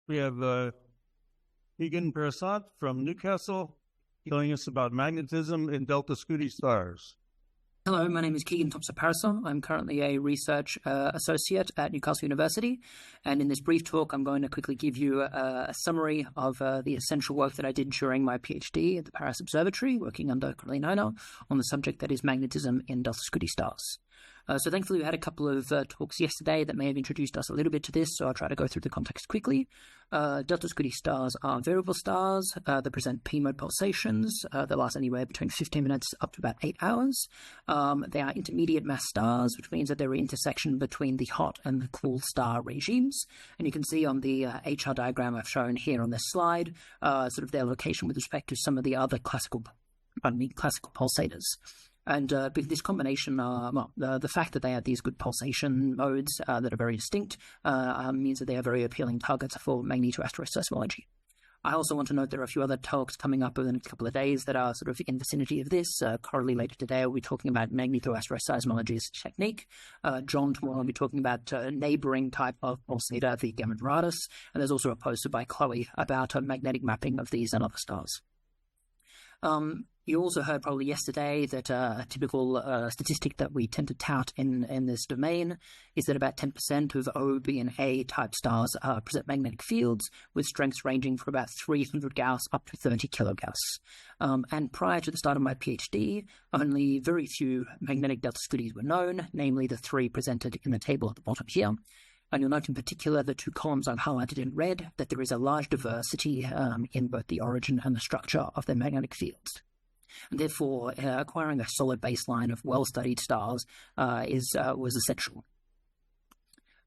We have Keegan Paressant from Newcastle telling us about magnetism in Delta Scuti stars. Hello, my name is Keegan Thomson-Paressant. I'm currently a research associate at Newcastle University, and in this brief talk I'm going to quickly give you a summary of the essential work that I did during my PhD at the Paris Observatory, working under Cornelia Niner, on the subject that is magnetism in Delta Scuti stars. So thankfully we had a couple of talks yesterday that may have introduced us a little bit to this, so I'll try to go through the context quickly. Delta Scuti stars are variable stars that present P-mode pulsations that last anywhere between 15 minutes up to about 8 hours. They are intermediate mass stars, which means that they're an intersection between the hot and the cool star regimes. And you can see on the HR diagram I've shown here on this slide, sort of their location with respect to some of the other classical pulsators. And with this combination, the fact that they have these good pulsation modes that are very distinct means that they are very appealing targets for magnetoasteroid seismology. I also want to note there are a few other talks coming up over the next couple of days that are sort of in vicinity of this. Corrally later today, we'll be talking about magnetoasteroid seismology's technique. John tomorrow will be talking about a neighboring type of pulsator, the Gamma Doradus. And there's also a poster by Chloe about magnetic mapping of these and other stars. You also heard probably yesterday that a typical statistic that we tend to tout in this domain is that about 10% of O, B, and A type stars present magnetic fields with strengths ranging from about 300 Gauss up to 30 kilogauss. And prior to the start of my PhD, only very few magnetic delta Scutis were known, namely the three presented in the table at the bottom here. And you'll note in particular the two columns I've highlighted in red that there is a large diversity in both the origin and the structure of their magnetic fields. And therefore, acquiring a solid baseline of well-studied stars was essential.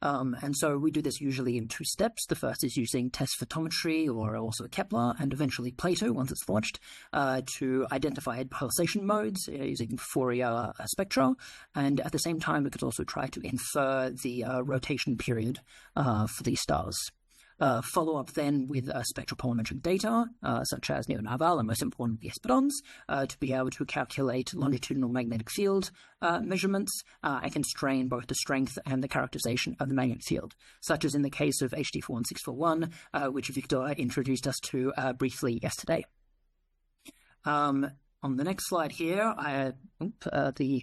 And so we do this usually in two steps. The first is using test photometry, or also Kepler, and eventually Plato, once it's launched, to identify pulsation modes using Fourier spectra. And at the same time, we could also try to infer the rotation period for these stars. Follow up then with spectropolarimetric data, such as Neo-Narval and most importantly Espérance, to be able to calculate longitudinal magnetic field measurements and constrain both the strength and the characterization of the magnetic field, such as in the case of HT41641, which Victor introduced us to briefly yesterday. On the next slide here, the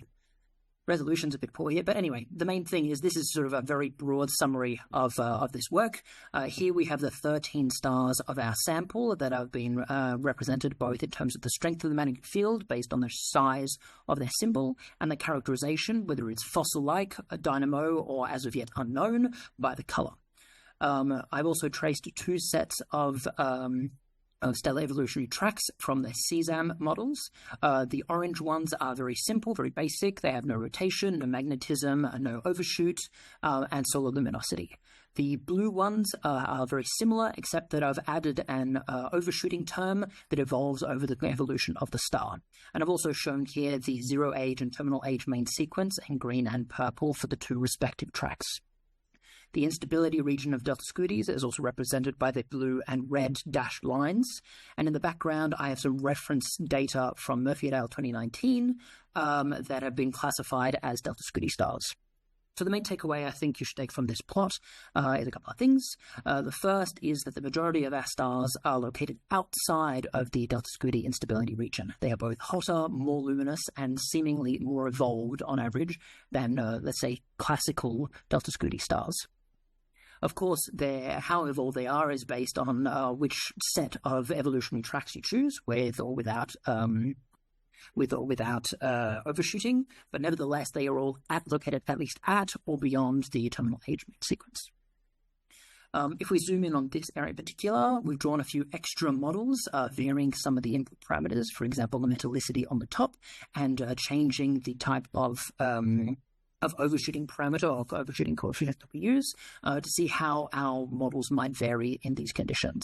resolution's a bit poor here, but anyway, the main thing is this is sort of a very broad summary of this work. Here we have the 13 stars of our sample that have been represented both in terms of the strength of the magnetic field based on the size of their symbol and the characterization, whether it's fossil-like, a dynamo, or as of yet unknown, by the color. I've also traced two sets of stellar evolutionary tracks from the CSAM models. The orange ones are very simple, very basic. They have no rotation, no magnetism, no overshoot, and solar luminosity. The blue ones are very similar, except that I've added an overshooting term that evolves over the evolution of the star. And I've also shown here the zero age and terminal age main sequence in green and purple for the two respective tracks. The instability region of Delta Scutis is also represented by the blue and red dashed lines. And in the background, I have some reference data from Murphy et al. 2019 that have been classified as Delta Scuti stars. So the main takeaway I think you should take from this plot is a couple of things. The first is that the majority of our stars are located outside of the Delta Scuti instability region. They are both hotter, more luminous, and seemingly more evolved on average than, let's say, classical Delta Scuti stars. Of course, how evolved they are is based on which set of evolutionary tracks you choose, with or without overshooting, but nevertheless, they are all located at least at or beyond the terminal age sequence. If we zoom in on this area in particular, we've drawn a few extra models varying some of the input parameters, for example, the metallicity on the top, and changing the type of overshooting parameter or overshooting coefficient that we use to see how our models might vary in these conditions.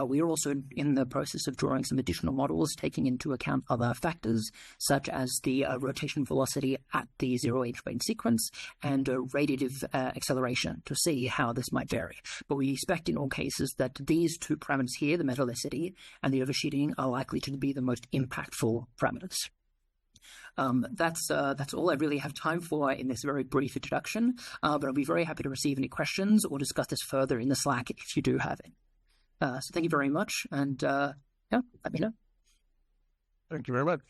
We are also in the process of drawing some additional models taking into account other factors such as the rotation velocity at the zero age main sequence and radiative acceleration to see how this might vary. But we expect in all cases that these two parameters here, the metallicity and the overshooting, are likely to be the most impactful parameters. That's all I really have time for in this very brief introduction, but I'll be very happy to receive any questions or discuss this further in the Slack if you do have it. So thank you very much, and yeah, let me know. Thank you very much.